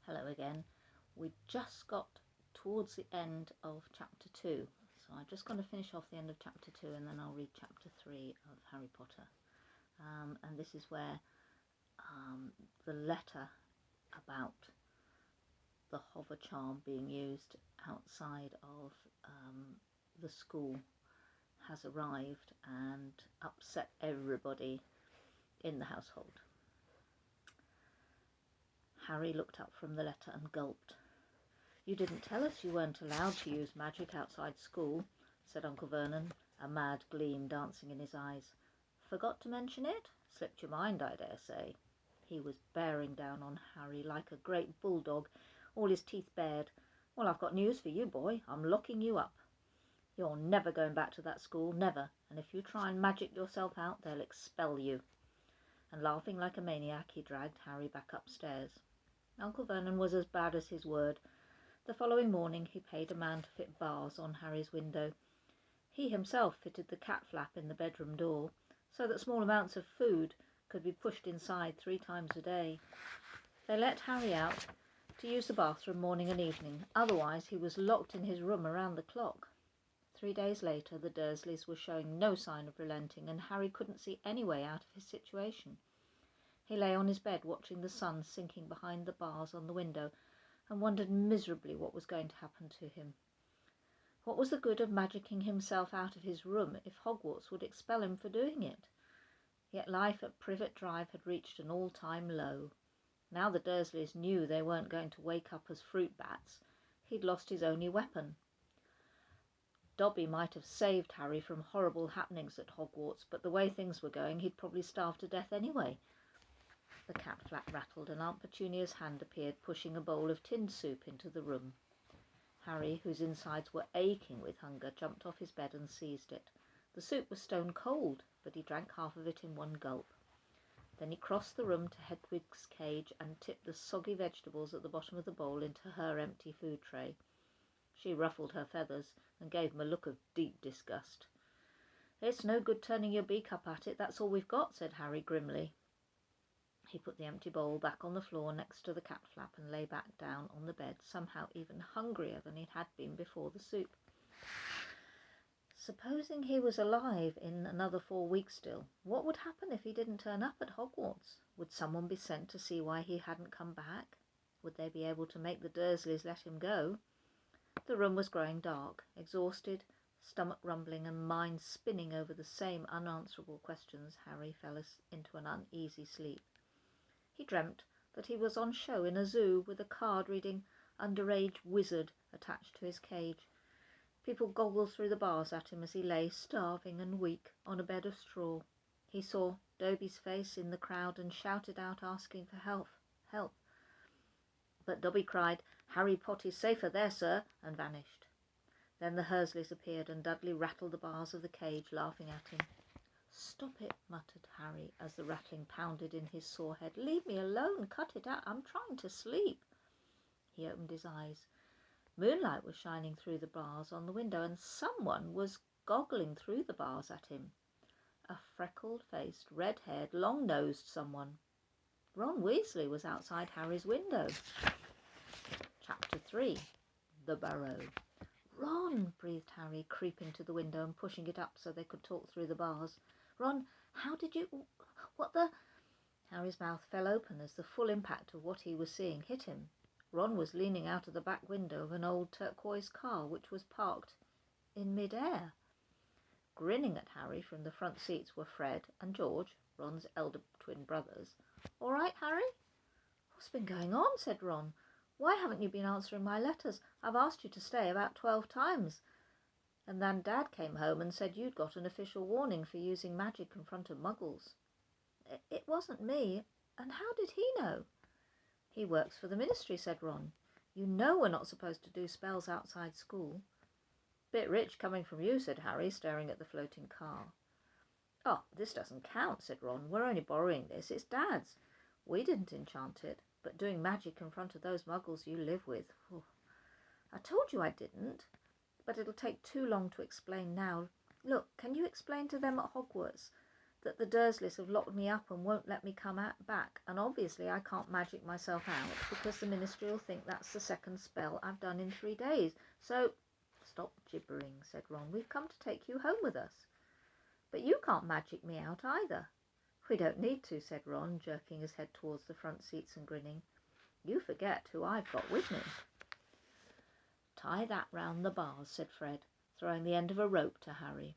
Hello again. We just got towards the end of chapter 2, so I'm just going to finish off the end of chapter 2 and then I'll read chapter 3 of Harry Potter. And this is where the letter about the hover charm being used outside of the school has arrived and upset everybody in the household. Harry looked up from the letter and gulped. "You didn't tell us you weren't allowed to use magic outside school," said Uncle Vernon, a mad gleam dancing in his eyes. "Forgot to mention it? Slipped your mind, I dare say." He was bearing down on Harry like a great bulldog, all his teeth bared. "Well, I've got news for you, boy. I'm locking you up. You're never going back to that school, never, and if you try and magic yourself out, they'll expel you." And laughing like a maniac, he dragged Harry back upstairs. Uncle Vernon was as bad as his word. The following morning he paid a man to fit bars on Harry's window. He himself fitted the cat flap in the bedroom door, so that small amounts of food could be pushed inside 3 times a day. They let Harry out to use the bathroom morning and evening, otherwise he was locked in his room around the clock. 3 days later the Dursleys were showing no sign of relenting, and Harry couldn't see any way out of his situation. He lay on his bed watching the sun sinking behind the bars on the window, and wondered miserably what was going to happen to him. What was the good of magicking himself out of his room if Hogwarts would expel him for doing it? Yet life at Privet Drive had reached an all-time low. Now the Dursleys knew they weren't going to wake up as fruit bats. He'd lost his only weapon. Dobby might have saved Harry from horrible happenings at Hogwarts, but the way things were going, he'd probably starve to death anyway. The cat flap rattled, and Aunt Petunia's hand appeared, pushing a bowl of tinned soup into the room. Harry, whose insides were aching with hunger, jumped off his bed and seized it. The soup was stone cold, but he drank half of it in one gulp. Then he crossed the room to Hedwig's cage and tipped the soggy vegetables at the bottom of the bowl into her empty food tray. She ruffled her feathers and gave him a look of deep disgust. "It's no good turning your beak up at it, that's all we've got," said Harry grimly. He put the empty bowl back on the floor next to the cat flap and lay back down on the bed, somehow even hungrier than he had been before the soup. Supposing he was alive in another 4 weeks still, what would happen if he didn't turn up at Hogwarts? Would someone be sent to see why he hadn't come back? Would they be able to make the Dursleys let him go? The room was growing dark. Exhausted, stomach rumbling and mind spinning over the same unanswerable questions, Harry fell into an uneasy sleep. He dreamt that he was on show in a zoo with a card reading "Underage Wizard" attached to his cage. People goggled through the bars at him as he lay, starving and weak, on a bed of straw. He saw Dobby's face in the crowd and shouted out, asking for help. But Dobby cried, "Harry Potty's safer there, sir," and vanished. Then the Dursleys appeared, and Dudley rattled the bars of the cage, laughing at him. "Stop it," muttered Harry, as the rattling pounded in his sore head. "Leave me alone. Cut it out. I'm trying to sleep." He opened his eyes. Moonlight was shining through the bars on the window, and someone was goggling through the bars at him. A freckled-faced, red-haired, long-nosed someone. Ron Weasley was outside Harry's window. Chapter 3. The Burrow. "Ron!" breathed Harry, creeping to the window and pushing it up so they could talk through the bars. "Ron, how did you... what the..." Harry's mouth fell open as the full impact of what he was seeing hit him. Ron was leaning out of the back window of an old turquoise car which was parked in mid-air. Grinning at Harry from the front seats were Fred and George, Ron's elder twin brothers. "All right, Harry?" "What's been going on?" said Ron. "Why haven't you been answering my letters? I've asked you to stay about 12 times. And then Dad came home and said you'd got an official warning for using magic in front of Muggles." It wasn't me. And how did he know?" "He works for the Ministry," said Ron. "You know we're not supposed to do spells outside school." "Bit rich coming from you," said Harry, staring at the floating car. "Oh, this doesn't count," said Ron. "We're only borrowing this. It's Dad's. We didn't enchant it. But doing magic in front of those Muggles you live with... I told you I didn't. But it'll take too long to explain now. Look, can you explain to them at Hogwarts that the Dursleys have locked me up and won't let me come back, and obviously I can't magic myself out because the Ministry will think that's the second spell I've done in 3 days. So, stop gibbering, said Ron. We've come to take you home with us. But you can't magic me out either. We don't need to, said Ron, jerking his head towards the front seats and grinning. You forget who I've got with me. Tie that round the bars, said Fred, throwing the end of a rope to Harry.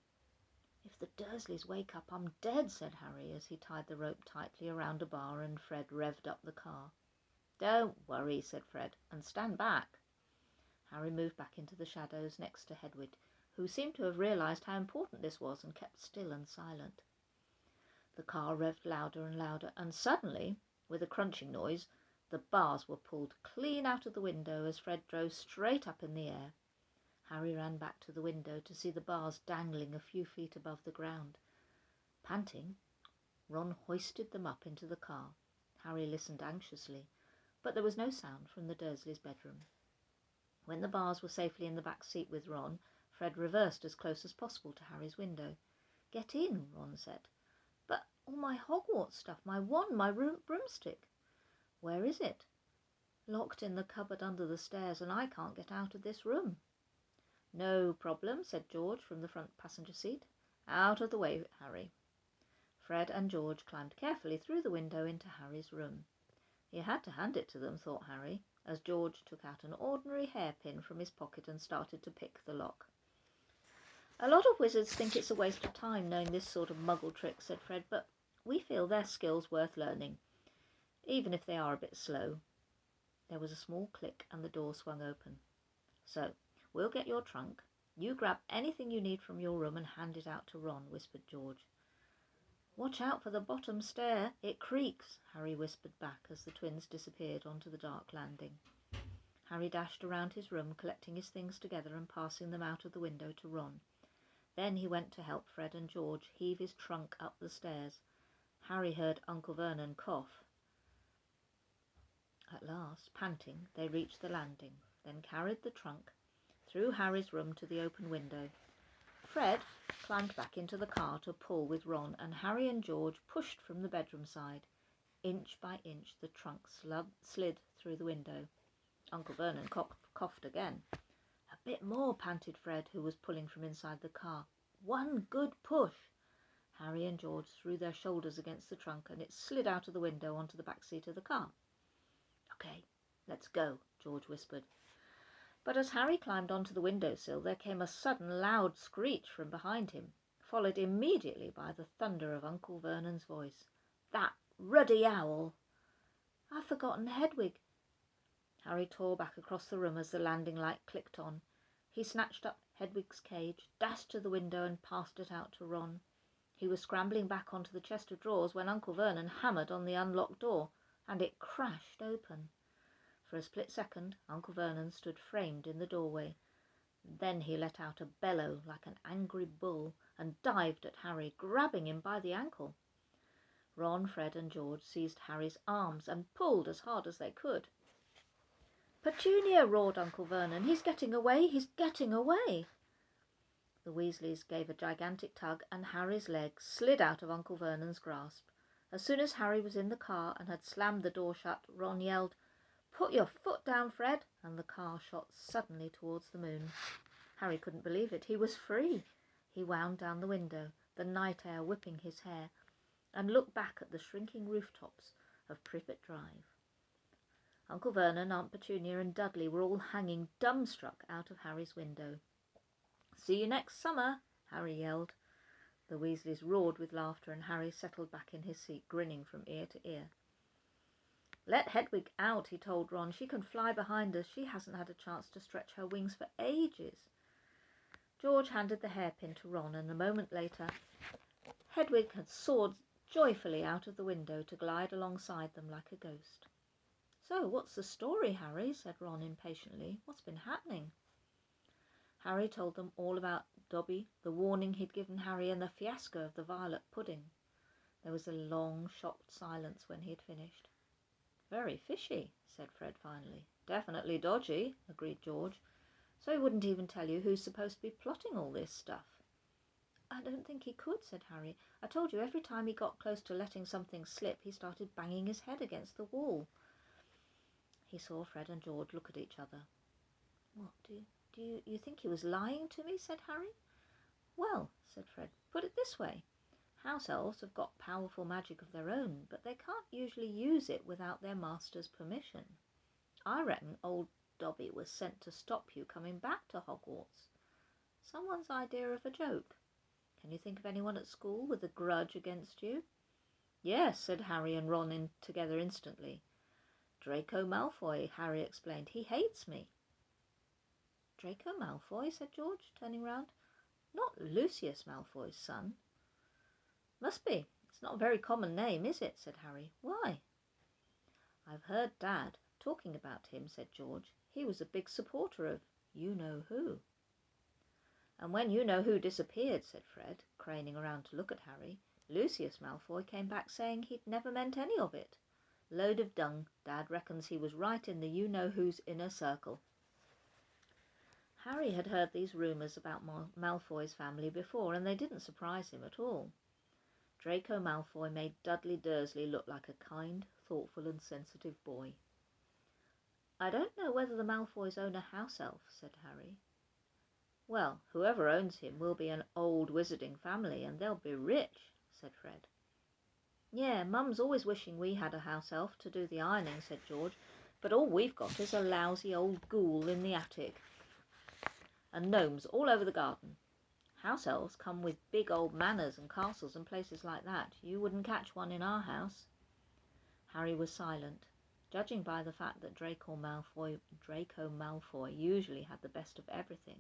If the Dursleys wake up, I'm dead, said Harry, as he tied the rope tightly around a bar and Fred revved up the car. Don't worry, said Fred, and stand back. Harry moved back into the shadows next to Hedwig, who seemed to have realised how important this was and kept still and silent. The car revved louder and louder, and suddenly, with a crunching noise, the bars were pulled clean out of the window as Fred drove straight up in the air. Harry ran back to the window to see the bars dangling a few feet above the ground. Panting, Ron hoisted them up into the car. Harry listened anxiously, but there was no sound from the Dursleys' bedroom. When the bars were safely in the back seat with Ron, Fred reversed as close as possible to Harry's window. Get in, Ron said. But all my Hogwarts stuff, my wand, my broomstick. Where is it? Locked in the cupboard under the stairs, and I can't get out of this room. No problem, said George from the front passenger seat. Out of the way, Harry. Fred and George climbed carefully through the window into Harry's room. He had to hand it to them, thought Harry, as George took out an ordinary hairpin from his pocket and started to pick the lock. A lot of wizards think it's a waste of time knowing this sort of muggle trick, said Fred, but we feel their skills worth learning, even if they are a bit slow. There was a small click and the door swung open. So, we'll get your trunk. You grab anything you need from your room and hand it out to Ron, whispered George. Watch out for the bottom stair. It creaks, Harry whispered back as the twins disappeared onto the dark landing. Harry dashed around his room, collecting his things together and passing them out of the window to Ron. Then he went to help Fred and George heave his trunk up the stairs. Harry heard Uncle Vernon cough. At last, panting, they reached the landing, then carried the trunk through Harry's room to the open window. Fred climbed back into the car to pull with Ron, and Harry and George pushed from the bedroom side. Inch by inch, the trunk slid through the window. Uncle Vernon coughed again. A bit more, panted Fred, who was pulling from inside the car. One good push. Harry and George threw their shoulders against the trunk, and it slid out of the window onto the back seat of the car. Okay, let's go, George whispered. But as Harry climbed onto the windowsill, there came a sudden loud screech from behind him, followed immediately by the thunder of Uncle Vernon's voice. That ruddy owl! I've forgotten Hedwig. Harry tore back across the room as the landing light clicked on. He snatched up Hedwig's cage, dashed to the window and passed it out to Ron. He was scrambling back onto the chest of drawers when Uncle Vernon hammered on the unlocked door, and it crashed open. For a split second, Uncle Vernon stood framed in the doorway. Then he let out a bellow like an angry bull and dived at Harry, grabbing him by the ankle. Ron, Fred and George seized Harry's arms and pulled as hard as they could. Petunia, roared Uncle Vernon. He's getting away! He's getting away! The Weasleys gave a gigantic tug, and Harry's legs slid out of Uncle Vernon's grasp. As soon as Harry was in the car and had slammed the door shut, Ron yelled, Put your foot down, Fred, and the car shot suddenly towards the moon. Harry couldn't believe it. He was free. He wound down the window, the night air whipping his hair, and looked back at the shrinking rooftops of Privet Drive. Uncle Vernon, Aunt Petunia and Dudley were all hanging dumbstruck out of Harry's window. See you next summer, Harry yelled. The Weasleys roared with laughter, and Harry settled back in his seat, grinning from ear to ear. Let Hedwig out, he told Ron. She can fly behind us. She hasn't had a chance to stretch her wings for ages. George handed the hairpin to Ron, and a moment later Hedwig had soared joyfully out of the window to glide alongside them like a ghost. So, what's the story, Harry? Said Ron impatiently. What's been happening? Harry told them all about Dobby, the warning he'd given Harry, and the fiasco of the violet pudding. There was a long, shocked silence when he had finished. Very fishy, said Fred finally. Definitely dodgy, agreed George. So he wouldn't even tell you who's supposed to be plotting all this stuff. I don't think he could, said Harry. I told you every time he got close to letting something slip, he started banging his head against the wall. He saw Fred and George look at each other. What, do you think he was lying to me? Said Harry. Well, said Fred, put it this way. House elves have got powerful magic of their own, but they can't usually use it without their master's permission. I reckon old Dobby was sent to stop you coming back to Hogwarts. Someone's idea of a joke. Can you think of anyone at school with a grudge against you? Yes, said Harry and Ron together instantly. Draco Malfoy, Harry explained. He hates me. Draco Malfoy, said George, turning round. Not Lucius Malfoy's son. Must be. It's not a very common name, is it? Said Harry. Why? I've heard Dad talking about him, said George. He was a big supporter of you-know-who. And when you-know-who disappeared, said Fred, craning around to look at Harry, Lucius Malfoy came back saying he'd never meant any of it. Load of dung. Dad reckons he was right in the you-know-who's inner circle. Harry had heard these rumours about Malfoy's family before, and they didn't surprise him at all. Draco Malfoy made Dudley Dursley look like a kind, thoughtful and sensitive boy. I don't know whether the Malfoys own a house elf, said Harry. Well, whoever owns him will be an old wizarding family, and they'll be rich, said Fred. Yeah, Mum's always wishing we had a house elf to do the ironing, said George, but all we've got is a lousy old ghoul in the attic, and gnomes all over the garden. House elves come with big old manors and castles and places like that. You wouldn't catch one in our house. Harry was silent. Judging by the fact that Draco Malfoy usually had the best of everything,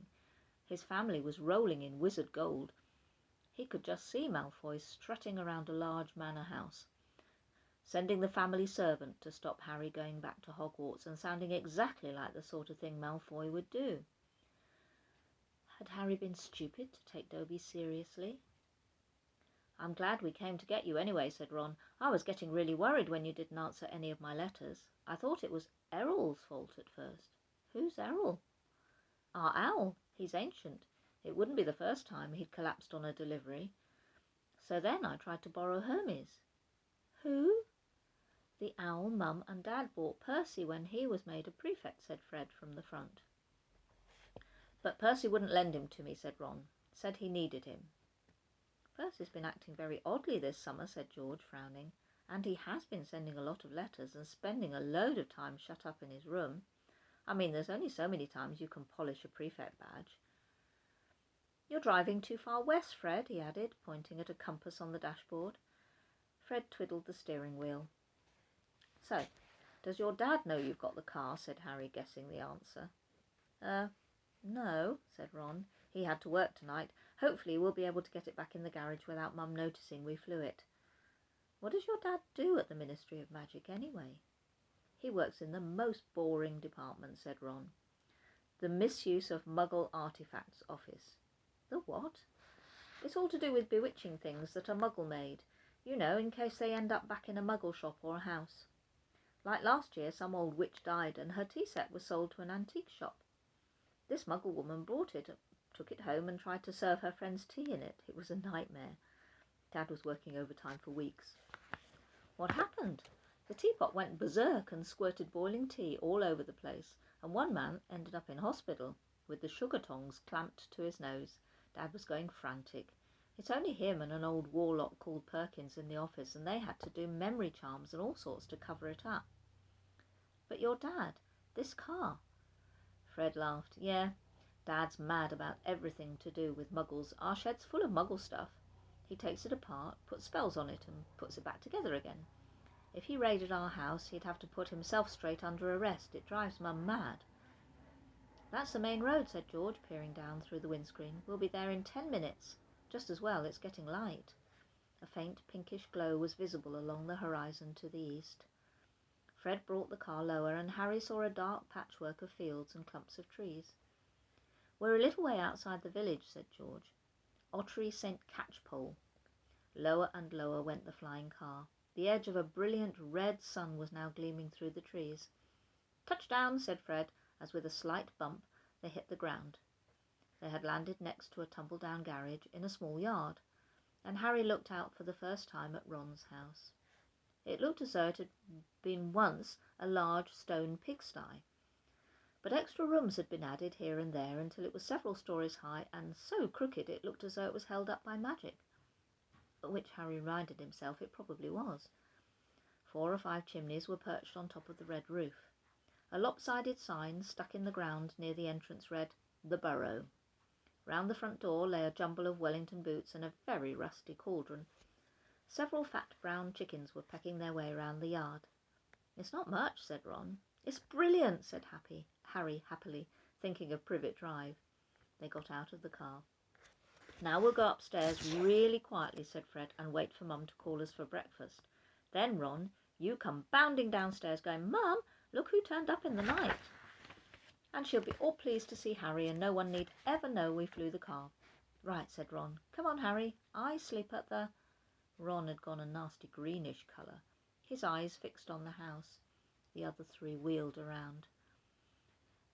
his family was rolling in wizard gold. He could just see Malfoy strutting around a large manor house, sending the family servant to stop Harry going back to Hogwarts, and sounding exactly like the sort of thing Malfoy would do. Had Harry been stupid to take Dobby seriously? I'm glad we came to get you anyway, said Ron. I was getting really worried when you didn't answer any of my letters. I thought it was Errol's fault at first. Who's Errol? Our owl. He's ancient. It wouldn't be the first time he'd collapsed on a delivery. So then I tried to borrow Hermes. Who? The owl Mum and Dad bought Percy when he was made a prefect, said Fred from the front. But Percy wouldn't lend him to me, said Ron. Said he needed him. Percy's been acting very oddly this summer, said George, frowning. And he has been sending a lot of letters and spending a load of time shut up in his room. I mean, there's only so many times you can polish a prefect badge. You're driving too far west, Fred, he added, pointing at a compass on the dashboard. Fred twiddled the steering wheel. So, does your dad know you've got the car? Said Harry, guessing the answer. No, said Ron. He had to work tonight. Hopefully we'll be able to get it back in the garage without Mum noticing we flew it. What does your dad do at the Ministry of Magic anyway? He works in the most boring department, said Ron. The Misuse of Muggle Artifacts Office. The what? It's all to do with bewitching things that are Muggle-made. You know, in case they end up back in a Muggle shop or a house. Like last year, some old witch died and her tea set was sold to an antique shop. This Muggle woman brought it, took it home and tried to serve her friends tea in it. It was a nightmare. Dad was working overtime for weeks. What happened? The teapot went berserk and squirted boiling tea all over the place, and one man ended up in hospital with the sugar tongs clamped to his nose. Dad was going frantic. It's only him and an old warlock called Perkins in the office, and they had to do memory charms and all sorts to cover it up. But your dad, this car... Fred laughed. Yeah, Dad's mad about everything to do with Muggles. Our shed's full of Muggle stuff. He takes it apart, puts spells on it, and puts it back together again. If he raided our house, he'd have to put himself straight under arrest. It drives Mum mad. That's the main road, said George, peering down through the windscreen. We'll be there in 10 minutes. Just as well, it's getting light. A faint pinkish glow was visible along the horizon to the east. Fred brought the car lower, and Harry saw a dark patchwork of fields and clumps of trees. We're a little way outside the village, said George. Ottery St. Catchpole. Lower and lower went the flying car. The edge of a brilliant red sun was now gleaming through the trees. Touchdown, said Fred, as with a slight bump they hit the ground. They had landed next to a tumble-down garage in a small yard, and Harry looked out for the first time at Ron's house. It looked as though it had been once a large stone pigsty, but extra rooms had been added here and there until it was several stories high and so crooked it looked as though it was held up by magic, which Harry reminded himself it probably was. 4 or 5 chimneys were perched on top of the red roof. A lopsided sign stuck in the ground near the entrance read, "The Burrow." Round the front door lay a jumble of Wellington boots and a very rusty cauldron. Several fat brown chickens were pecking their way round the yard. "It's not much," said Ron. "It's brilliant," said Harry happily, thinking of Privet Drive. They got out of the car. "Now we'll go upstairs really quietly," said Fred, "and wait for Mum to call us for breakfast. Then, Ron, you come bounding downstairs going, 'Mum, look who turned up in the night.' And she'll be all pleased to see Harry, and no one need ever know we flew the car." "Right," said Ron. "Come on, Harry. I sleep at the—" Ron had gone a nasty greenish colour, his eyes fixed on the house. The other 3 wheeled around.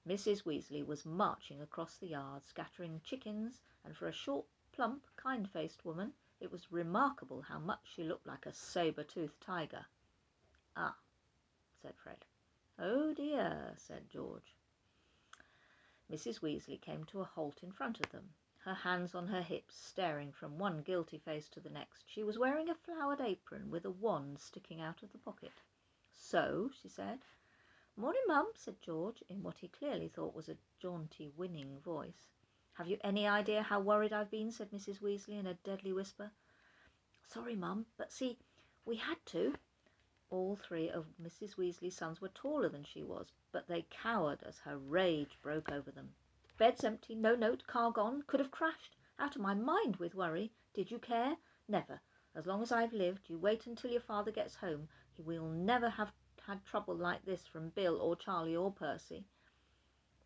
Mrs. Weasley was marching across the yard, scattering chickens, and for a short, plump, kind-faced woman, it was remarkable how much she looked like a sabre-toothed tiger. "Ah," said Fred. "Oh dear," said George. Mrs. Weasley came to a halt in front of them, her hands on her hips, staring from one guilty face to the next. She was wearing a flowered apron with a wand sticking out of the pocket. "So," she said. "Morning, Mum," said George, in what he clearly thought was a jaunty, winning voice. "Have you any idea how worried I've been?" said Mrs. Weasley in a deadly whisper. "Sorry, Mum, but see, we had to." All 3 of Mrs. Weasley's sons were taller than she was, but they cowered as her rage broke over them. "Bed's empty, no note, car gone, could have crashed, out of my mind with worry. Did you care? Never. As long as I've lived, you wait until your father gets home. We'll never have had trouble like this from Bill or Charlie or Percy."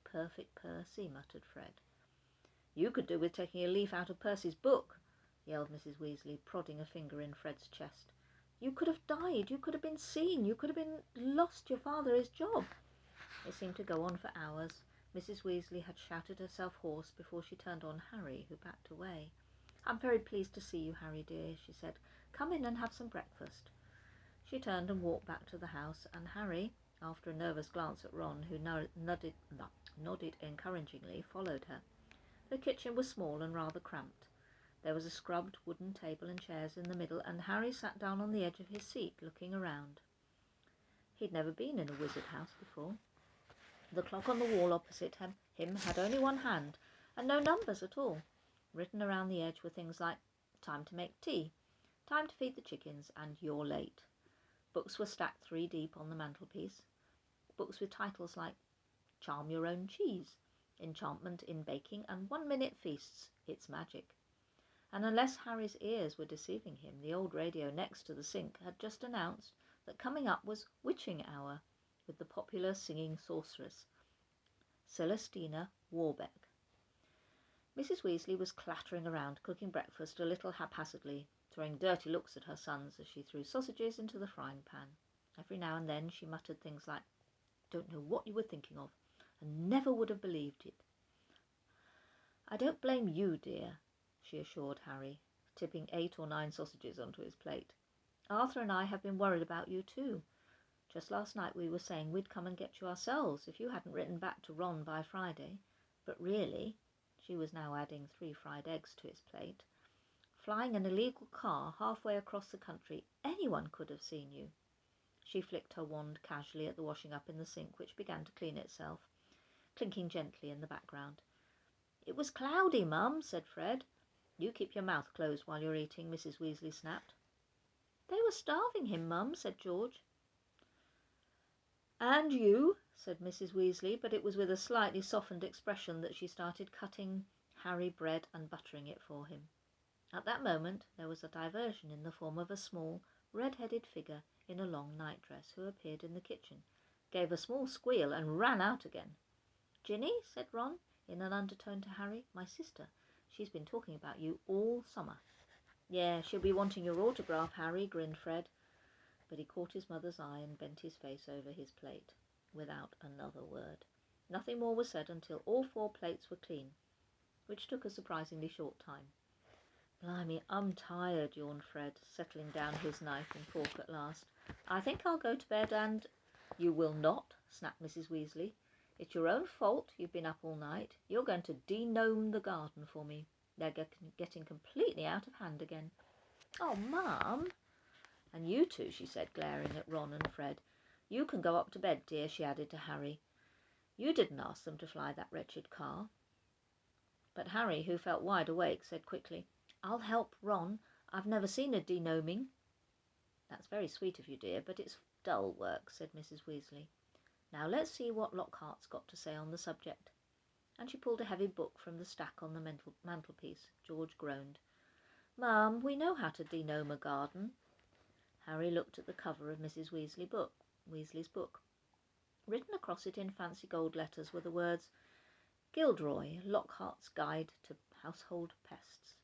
"Perfect Percy," muttered Fred. "You could do with taking a leaf out of Percy's book," yelled Mrs. Weasley, prodding a finger in Fred's chest. "You could have died, you could have been seen, you could have been lost your father his job." It seemed to go on for hours. Mrs. Weasley had shouted herself hoarse before she turned on Harry, who backed away. "I'm very pleased to see you, Harry dear," she said. "Come in and have some breakfast." She turned and walked back to the house, and Harry, after a nervous glance at Ron, who nodded encouragingly, followed her. The kitchen was small and rather cramped. There was a scrubbed wooden table and chairs in the middle, and Harry sat down on the edge of his seat, looking around. He'd never been in a wizard house before. The clock on the wall opposite him had only 1 hand, and no numbers at all. Written around the edge were things like "Time to make tea," "Time to feed the chickens," and "You're late." Books were stacked 3 deep on the mantelpiece, books with titles like "Charm Your Own Cheese," "Enchantment in Baking," and "1-Minute Feasts, It's Magic." And unless Harry's ears were deceiving him, the old radio next to the sink had just announced that coming up was Witching Hour, with the popular singing sorceress, Celestina Warbeck. Mrs. Weasley was clattering around, cooking breakfast a little haphazardly, throwing dirty looks at her sons as she threw sausages into the frying pan. Every now and then she muttered things like, "Don't know what you were thinking of, and never would have believed it." "I don't blame you, dear," she assured Harry, tipping 8 or 9 sausages onto his plate. "Arthur and I have been worried about you too. Just last night we were saying we'd come and get you ourselves if you hadn't written back to Ron by Friday. But really," she was now adding 3 fried eggs to his plate, "flying an illegal car halfway across the country, anyone could have seen you." She flicked her wand casually at the washing up in the sink, which began to clean itself, clinking gently in the background. "It was cloudy, Mum," said Fred. "You keep your mouth closed while you're eating," Mrs. Weasley snapped. "They were starving him, Mum," said George. "And you," said Mrs. Weasley, but it was with a slightly softened expression that she started cutting Harry bread and buttering it for him. At that moment there was a diversion in the form of a small, red-headed figure in a long nightdress, who appeared in the kitchen, gave a small squeal, and ran out again. "Ginny," said Ron, in an undertone to Harry, "my sister. She's been talking about you all summer." "Yeah, she'll be wanting your autograph, Harry," grinned Fred. But he caught his mother's eye and bent his face over his plate, without another word. Nothing more was said until all 4 plates were clean. which took a surprisingly short time. "Blimey, I'm tired," yawned Fred, settling down his knife and fork at last. "I think I'll go to bed and—" "You will not," snapped Mrs. Weasley. "It's your own fault you've been up all night. You're going to de-gnome the garden for me. They're getting completely out of hand again." "Oh, Mum!" "And you two," she said, glaring at Ron and Fred. "You can go up to bed, dear," she added to Harry. "You didn't ask them to fly that wretched car." But Harry, who felt wide awake, said quickly, "I'll help Ron. I've never seen a de-gnoming." "That's very sweet of you, dear, but it's dull work," said Mrs. Weasley. "Now let's see what Lockhart's got to say on the subject." And she pulled a heavy book from the stack on the mantelpiece. George groaned. "Mum, we know how to de-gnome a garden." Harry looked at the cover of Mrs. Weasley's book. Written across it in fancy gold letters were the words, "Gilderoy, Lockhart's Guide to Household Pests."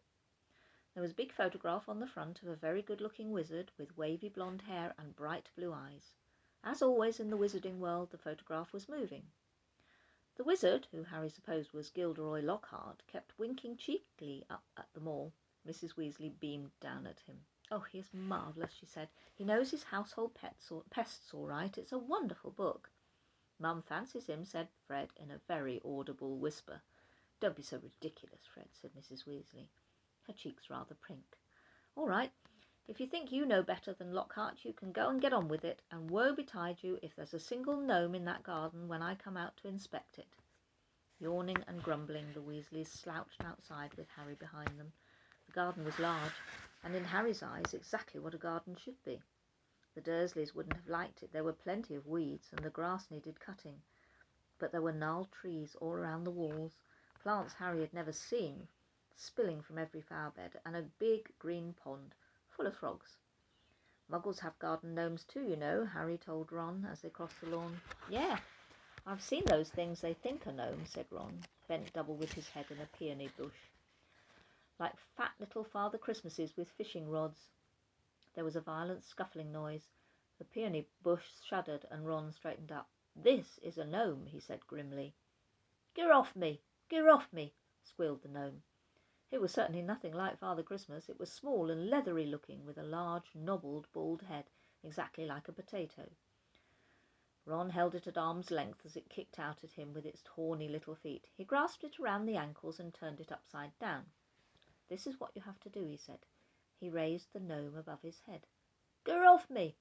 There was a big photograph on the front of a very good-looking wizard with wavy blonde hair and bright blue eyes. As always in the wizarding world, the photograph was moving. The wizard, who Harry supposed was Gilderoy Lockhart, kept winking cheekily up at them all. Mrs. Weasley beamed down at him. "Oh, he is marvellous," she said. "He knows his household pests all right. It's a wonderful book." "Mum fancies him," said Fred in a very audible whisper. "Don't be so ridiculous, Fred," said Mrs. Weasley, her cheeks rather pink. "All right, if you think you know better than Lockhart, you can go and get on with it, and woe betide you if there's a single gnome in that garden when I come out to inspect it." Yawning and grumbling, the Weasleys slouched outside with Harry behind them. The garden was large, and in Harry's eyes exactly what a garden should be. The Dursleys wouldn't have liked it. There were plenty of weeds, and the grass needed cutting. But there were gnarled trees all around the walls, plants Harry had never seen, spilling from every flower bed, and a big green pond full of frogs. "Muggles have garden gnomes too, you know," Harry told Ron as they crossed the lawn. "Yeah, I've seen those things they think are gnomes," said Ron, bent double with his head in a peony bush. "Like fat little Father Christmases with fishing rods." There was a violent scuffling noise. The peony bush shuddered, and Ron straightened up. "This is a gnome," he said grimly. "Get off me! Get off me!" squealed the gnome. It was certainly nothing like Father Christmas. It was small and leathery looking, with a large, knobbled, bald head, exactly like a potato. Ron held it at arm's length as it kicked out at him with its horny little feet. He grasped it around the ankles and turned it upside down. "This is what you have to do," he said. He raised the gnome above his head. "Get off me!"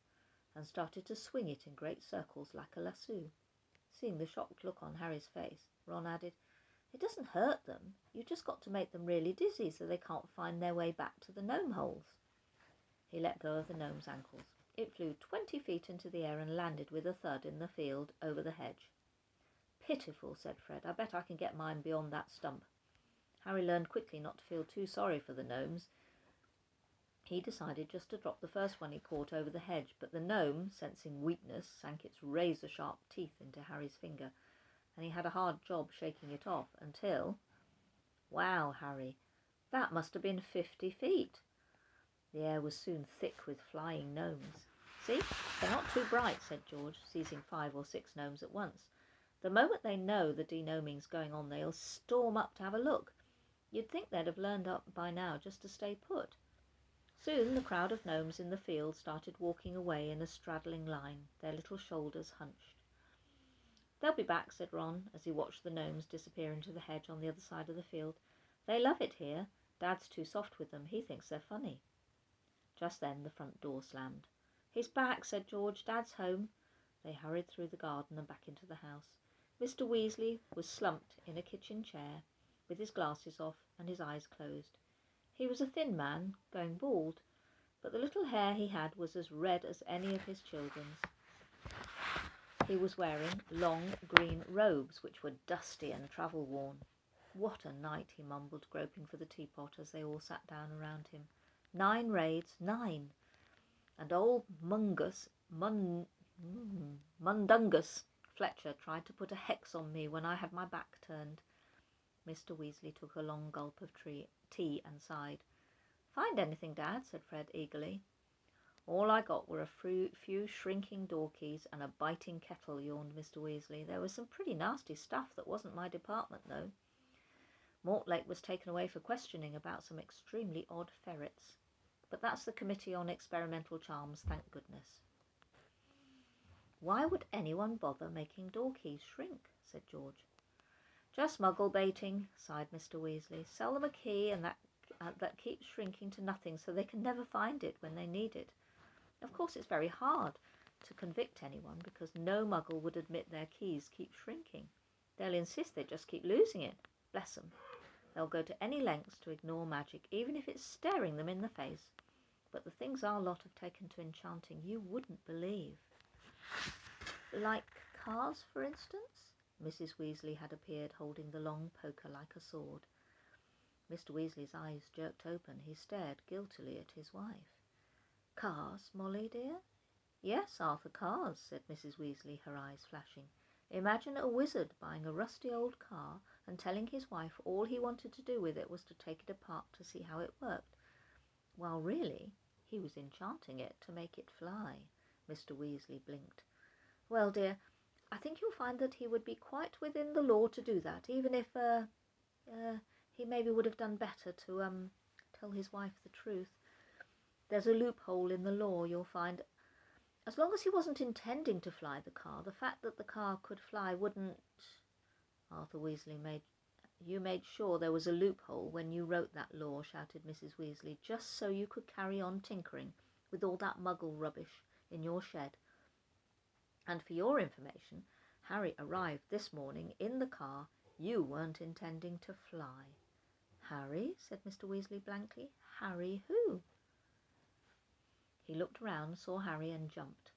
and started to swing it in great circles like a lasso. Seeing the shocked look on Harry's face, Ron added, "It doesn't hurt them. You've just got to make them really dizzy so they can't find their way back to the gnome holes." He let go of the gnome's ankles. It flew 20 feet into the air and landed with a thud in the field over the hedge. "Pitiful," said Fred. "I bet I can get mine beyond that stump." Harry learned quickly not to feel too sorry for the gnomes. He decided just to drop the first one he caught over the hedge, but the gnome, sensing weakness, sank its razor-sharp teeth into Harry's finger, and he had a hard job shaking it off until— "Wow, Harry, that must have been 50 feet. The air was soon thick with flying gnomes. "See, they're not too bright," said George, seizing 5 or 6 gnomes at once. "The moment they know the de-gnoming's going on, they'll storm up to have a look. You'd think they'd have learned up by now just to stay put." Soon the crowd of gnomes in the field started walking away in a straddling line, their little shoulders hunched. "They'll be back," said Ron, as he watched the gnomes disappear into the hedge on the other side of the field. "They love it here. Dad's too soft with them. He thinks they're funny." Just then the front door slammed. "He's back," said George. "Dad's home." They hurried through the garden and back into the house. Mr. Weasley was slumped in a kitchen chair, with his glasses off and his eyes closed. He was a thin man, going bald, but the little hair he had was as red as any of his children's. He was wearing long green robes, which were dusty and travel-worn. "What a night," he mumbled, groping for the teapot as they all sat down around him. 9 raids, 9! And old Mundungus Fletcher tried to put a hex on me when I had my back turned." Mr. Weasley took a long gulp of tea and sighed. "Find anything, Dad?" said Fred eagerly. "All I got were a few shrinking door keys and a biting kettle," yawned Mr. Weasley. "There was some pretty nasty stuff that wasn't my department, though." Mortlake was taken away for questioning about some extremely odd ferrets. But that's the Committee on Experimental Charms, thank goodness. Why would anyone bother making door keys shrink? Said George. Just muggle baiting, sighed Mr. Weasley. Sell them a key and that keeps shrinking to nothing so they can never find it when they need it. Of course, it's very hard to convict anyone because no muggle would admit their keys keep shrinking. They'll insist they just keep losing it. Bless them. They'll go to any lengths to ignore magic, even if it's staring them in the face. But the things our lot have taken to enchanting you wouldn't believe. Like cars, for instance? Mrs. Weasley had appeared, holding the long poker like a sword. Mr. Weasley's eyes jerked open. He stared guiltily at his wife. Cars, Molly dear? Yes, Arthur, cars, said Mrs. Weasley, her eyes flashing. Imagine a wizard buying a rusty old car and telling his wife all he wanted to do with it was to take it apart to see how it worked, while really he was enchanting it to make it fly. Mr. Weasley blinked. Well, dear, I think you'll find that he would be quite within the law to do that, even if he maybe would have done better to tell his wife the truth. There's a loophole in the law, you'll find. As long as he wasn't intending to fly the car, the fact that the car could fly wouldn't... Arthur Weasley You made sure there was a loophole when you wrote that law, shouted Mrs. Weasley, just so you could carry on tinkering with all that muggle rubbish in your shed. And for your information, Harry arrived this morning in the car you weren't intending to fly. Harry? Said Mr. Weasley blankly. Harry who? He looked around, saw Harry and jumped.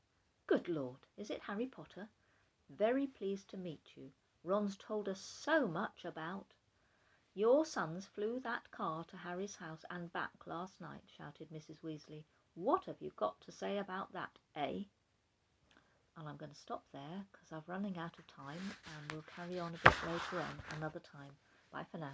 Good Lord, is it Harry Potter? Very pleased to meet you. Ron's told us so much about... Your sons flew that car to Harry's house and back last night, shouted Mrs. Weasley. What have you got to say about that, eh? And I'm going to stop there because I'm running out of time and we'll carry on a bit later on another time. Bye for now.